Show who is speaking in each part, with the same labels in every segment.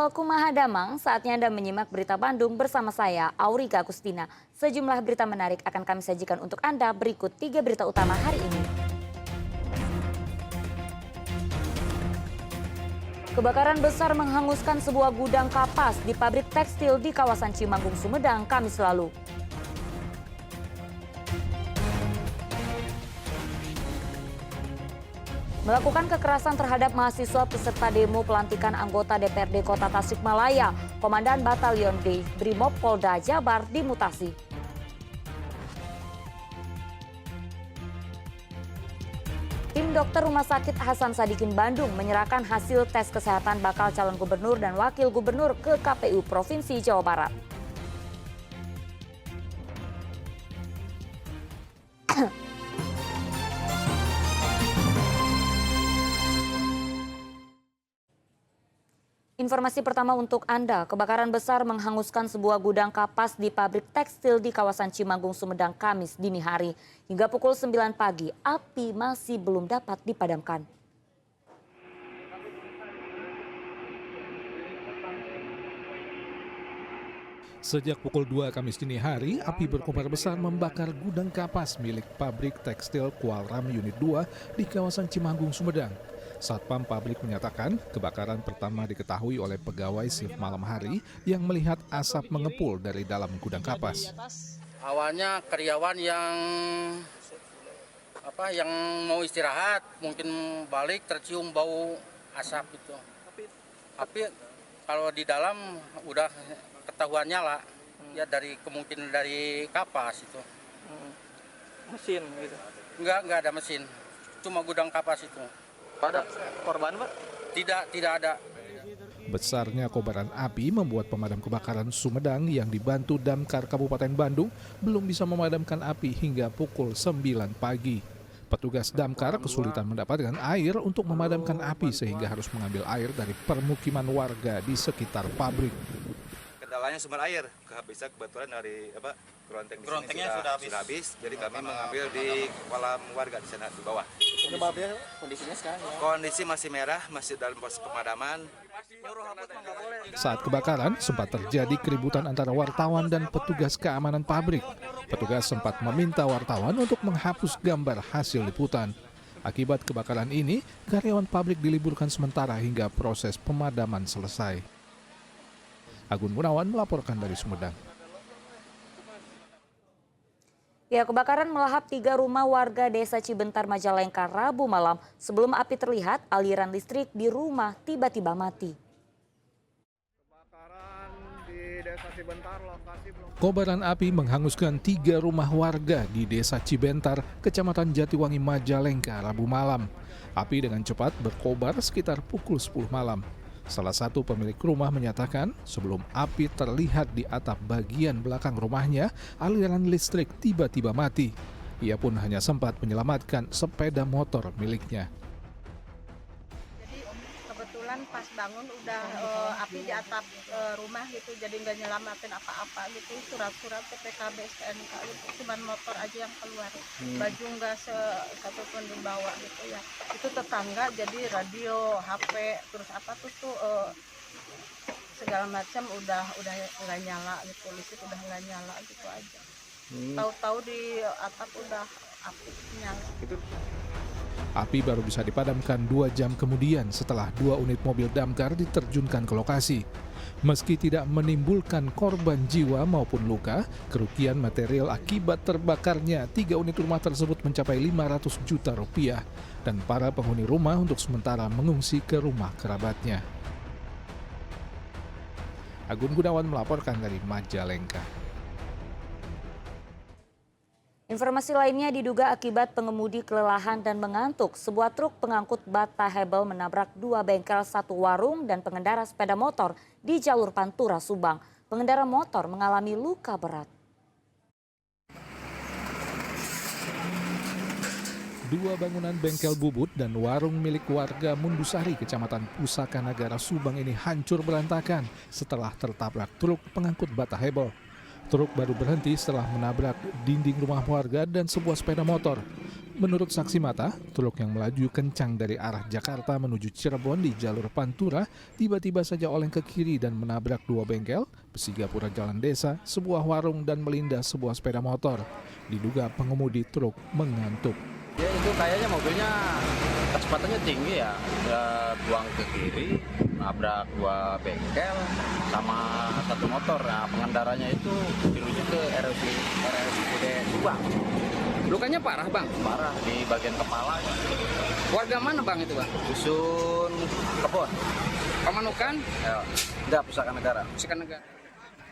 Speaker 1: Halo Kumaha Damang, saatnya Anda menyimak berita Bandung bersama saya, Aurika Agustina. Sejumlah berita menarik akan kami sajikan untuk Anda berikut 3 berita utama hari ini. Kebakaran besar menghanguskan sebuah gudang kapas di pabrik tekstil di kawasan Cimanggung, Sumedang, Kamis lalu. Melakukan kekerasan terhadap mahasiswa peserta demo pelantikan anggota DPRD Kota Tasikmalaya, Komandan Batalion D Brimob Polda Jabar dimutasi. Tim dokter Rumah Sakit Hasan Sadikin Bandung menyerahkan hasil tes kesehatan bakal calon gubernur dan wakil gubernur ke KPU Provinsi Jawa Barat. Informasi pertama untuk Anda, kebakaran besar menghanguskan sebuah gudang kapas di pabrik tekstil di kawasan Cimanggung, Sumedang, Kamis dini hari. Hingga pukul 9 pagi, api masih belum dapat dipadamkan.
Speaker 2: Sejak pukul 2 Kamis dini hari, api berkobar besar membakar gudang kapas milik pabrik tekstil Kualram Unit 2 di kawasan Cimanggung, Sumedang. Satpam pabrik menyatakan kebakaran pertama diketahui oleh pegawai shift malam hari yang melihat asap mengepul dari dalam gudang kapas.
Speaker 3: Awalnya karyawan yang mau istirahat, mungkin balik tercium bau asap itu. Tapi kalau di dalam udah ketahuan nyala, ya kemungkinan dari kapas itu.
Speaker 4: Mesin gitu?
Speaker 3: Enggak ada mesin, cuma gudang kapas itu.
Speaker 4: Ada korban, Pak?
Speaker 3: Tidak ada.
Speaker 2: Besarnya kobaran api membuat pemadam kebakaran Sumedang yang dibantu Damkar Kabupaten Bandung belum bisa memadamkan api hingga pukul 9 pagi. Petugas Damkar kesulitan mendapatkan air untuk memadamkan api sehingga harus mengambil air dari permukiman warga di sekitar pabrik.
Speaker 5: Kendalanya sumber air, kehabisan kebetulan dari Gerontengnya sudah habis, jadi kami mengambil di kolam warga di sana di bawah.
Speaker 4: Penyebabnya kondisinya sekarang ya?
Speaker 5: Kondisi masih merah, masih dalam proses pemadaman.
Speaker 2: Saat kebakaran, sempat terjadi keributan antara wartawan dan petugas keamanan pabrik. Petugas sempat meminta wartawan untuk menghapus gambar hasil liputan. Akibat kebakaran ini, karyawan pabrik diliburkan sementara hingga proses pemadaman selesai. Agun Gunawan melaporkan dari Sumedang.
Speaker 1: Ya, kebakaran melahap 3 rumah warga desa Cibentar, Majalengka, Rabu malam. Sebelum api terlihat, aliran listrik di rumah tiba-tiba mati.
Speaker 2: Kobaran api menghanguskan 3 rumah warga di desa Cibentar, Kecamatan Jatiwangi, Majalengka, Rabu malam. Api dengan cepat berkobar sekitar pukul 10 malam. Salah satu pemilik rumah menyatakan sebelum api terlihat di atap bagian belakang rumahnya, aliran listrik tiba-tiba mati. Ia pun hanya sempat menyelamatkan sepeda motor miliknya.
Speaker 6: Jadi kebetulan pas bangun udah api di atap rumah gitu, jadi nggak nyelamatin apa-apa gitu, surat-surat PPKB STNK gitu, cuman motor aja yang keluar, baju nggak satu pun dibawa gitu ya. Itu tetangga jadi radio, HP, terus apa tuh segala macam udah nggak nyala gitu, listrik udah nggak nyala gitu aja. Tahu-tahu di atap udah api nyala.
Speaker 2: Api baru bisa dipadamkan 2 jam kemudian setelah 2 unit mobil damkar diterjunkan ke lokasi. Meski tidak menimbulkan korban jiwa maupun luka, kerugian material akibat terbakarnya 3 unit rumah tersebut mencapai 500 juta rupiah dan para penghuni rumah untuk sementara mengungsi ke rumah kerabatnya. Agun Gunawan melaporkan dari Majalengka.
Speaker 1: Informasi lainnya diduga akibat pengemudi kelelahan dan mengantuk, sebuah truk pengangkut bata hebel menabrak 2 bengkel, 1 warung dan pengendara sepeda motor di jalur Pantura, Subang. Pengendara motor mengalami luka berat.
Speaker 2: 2 bangunan bengkel bubut dan warung milik warga Mundusari, Kecamatan Pusaka Nagara, Subang ini hancur berantakan setelah tertabrak truk pengangkut bata hebel. Truk baru berhenti setelah menabrak dinding rumah warga dan sebuah sepeda motor. Menurut saksi mata, truk yang melaju kencang dari arah Jakarta menuju Cirebon di jalur Pantura tiba-tiba saja oleng ke kiri dan menabrak 2 bengkel, besi gapura jalan desa, sebuah warung dan melindas sebuah sepeda motor. Diduga pengemudi truk mengantuk.
Speaker 7: Ya itu kayaknya mobilnya kecepatannya tinggi ya, buang ke kiri, nabrak 2 bengkel sama 1 motor. Nah pengendaranya itu dirujuk ke RSUD Subang.
Speaker 8: Lukanya parah bang?
Speaker 7: Parah di bagian kepala.
Speaker 8: Warga mana bang itu bang?
Speaker 7: Dusun Kebon.
Speaker 8: Pamanukan?
Speaker 7: Ya, enggak, Pusaka Negara.
Speaker 8: Pusaka Negara.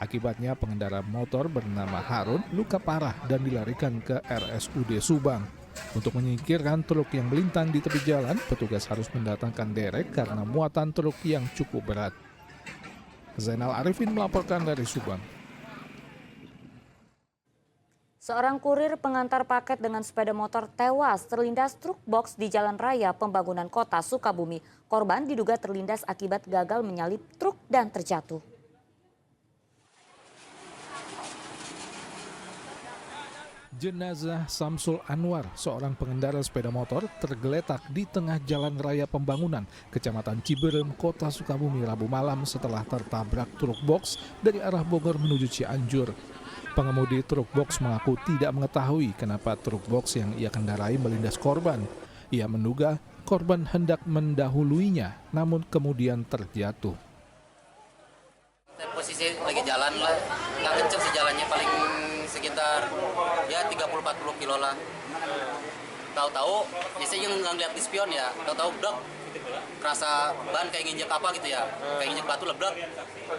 Speaker 2: Akibatnya pengendara motor bernama Harun luka parah dan dilarikan ke RSUD Subang. Untuk menyingkirkan truk yang melintang di tepi jalan, petugas harus mendatangkan derek karena muatan truk yang cukup berat. Zainal Arifin melaporkan dari Subang.
Speaker 1: Seorang kurir pengantar paket dengan sepeda motor tewas terlindas truk box di Jalan Raya Pembangunan Kota Sukabumi. Korban diduga terlindas akibat gagal menyalip truk dan terjatuh.
Speaker 2: Jenazah Samsul Anwar, seorang pengendara sepeda motor, tergeletak di tengah Jalan Raya Pembangunan, Kecamatan Ciberem, Kota Sukabumi Rabu malam setelah tertabrak truk box dari arah Bogor menuju Cianjur. Pengemudi truk box mengaku tidak mengetahui kenapa truk box yang ia kendarai melindas korban. Ia menduga korban hendak mendahuluinya, namun kemudian terjatuh.
Speaker 9: Posisi lagi jalan lah, nggak kenceng sih jalannya, paling sekitar ya 30-40 kilo lah. Tahu-tahu, biasanya nggak ngeliat di spion ya, tahu-tahu blok, kerasa ban kayak nginjek apa gitu ya, kayak nginjek batu leblek,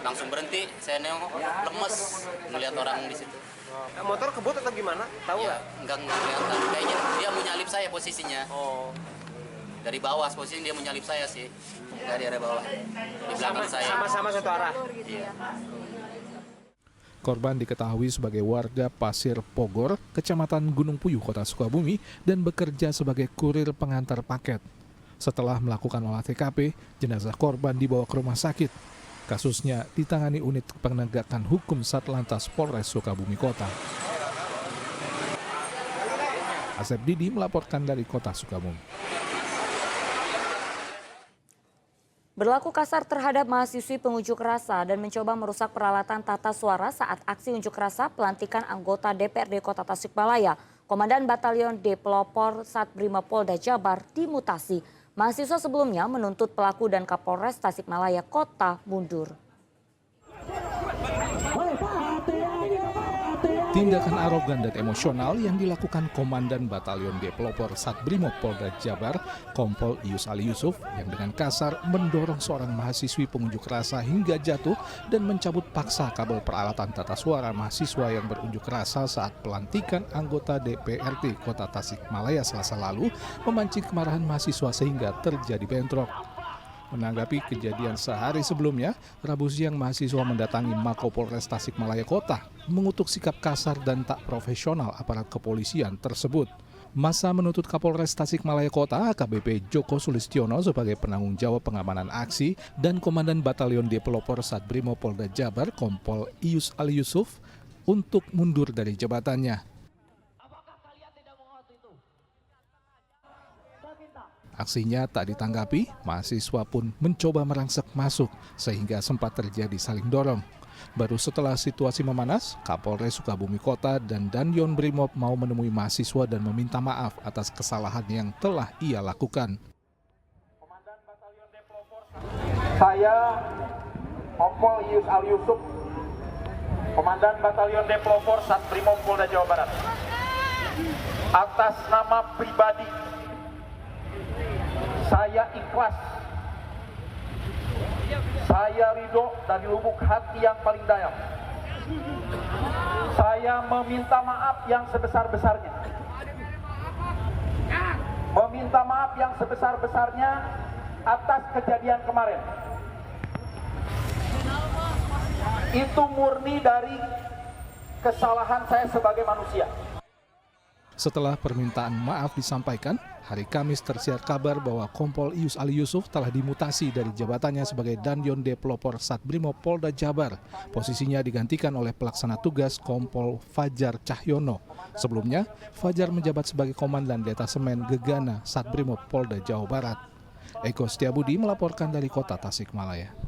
Speaker 9: langsung berhenti, saya nengok, lemes, ngeliat orang di situ.
Speaker 4: Motor kebut atau gimana? Tahu
Speaker 9: ya, nggak kelihatan, kayaknya dia mau nyalip saya posisinya.
Speaker 4: Oh.
Speaker 9: Dari bawah posisinya dia mau nyalip saya sih, dari area bawah, di belakang saya.
Speaker 4: Sama-sama satu arah?
Speaker 9: Iya.
Speaker 2: Korban diketahui sebagai warga Pasir Pogor, Kecamatan Gunung Puyuh, Kota Sukabumi, dan bekerja sebagai kurir pengantar paket. Setelah melakukan olah TKP, jenazah korban dibawa ke rumah sakit. Kasusnya ditangani unit penegakan hukum Satlantas Polres Sukabumi Kota. Asep Didi melaporkan dari Kota Sukabumi.
Speaker 1: Berlaku kasar terhadap mahasiswi pengunjuk rasa dan mencoba merusak peralatan tata suara saat aksi unjuk rasa pelantikan anggota DPRD Kota Tasikmalaya. Komandan Batalion D Pelopor Satbrimopolda Jabar dimutasi. Mahasiswa sebelumnya menuntut pelaku dan Kapolres Tasikmalaya Kota mundur.
Speaker 2: Tindakan arogan dan emosional yang dilakukan Komandan Batalion D Pelopor Satbrimopolda Jabar, Kompol Ius Ali Yusuf, yang dengan kasar mendorong seorang mahasiswi pengunjuk rasa hingga jatuh dan mencabut paksa kabel peralatan tata suara mahasiswa yang berunjuk rasa saat pelantikan anggota DPRD Kota Tasikmalaya Selasa lalu, memancing kemarahan mahasiswa sehingga terjadi bentrok. Menanggapi kejadian sehari sebelumnya, Rabu siang mahasiswa mendatangi Mapolres Tasikmalaya Kota, mengutuk sikap kasar dan tak profesional aparat kepolisian tersebut. Massa menuntut Kapolres Tasikmalaya Kota AKBP Joko Sulistiono sebagai penanggung jawab pengamanan aksi dan Komandan Batalion D Pelopor Satbrimopolda Jabar Kompol Ius Ali Yusuf untuk mundur dari jabatannya. Aksinya tak ditanggapi, mahasiswa pun mencoba merangsek masuk sehingga sempat terjadi saling dorong. Baru setelah situasi memanas, Kapolres Sukabumi Kota dan Danyon Brimob mau menemui mahasiswa dan meminta maaf atas kesalahan yang telah ia lakukan.
Speaker 10: Saya, Kompol Ius Ali Yusuf, Komandan Batalion D Pelopor Satbrimopolda Jawa Barat. Atas nama pribadi, saya ikhlas, saya ridho dari lubuk hati yang paling dalam. Saya meminta maaf yang sebesar-besarnya. Meminta maaf yang sebesar-besarnya atas kejadian kemarin. Itu murni dari kesalahan saya sebagai manusia.
Speaker 2: Setelah permintaan maaf disampaikan, hari Kamis tersiar kabar bahwa Kompol Ius Ali Yusuf telah dimutasi dari jabatannya sebagai Danyon D Pelopor Satbrimob Polda Jabar. Posisinya digantikan oleh pelaksana tugas Kompol Fajar Cahyono. Sebelumnya, Fajar menjabat sebagai Komandan Detasemen Gegana Satbrimob Polda Jawa Barat. Eko Setiabudi melaporkan dari Kota Tasikmalaya.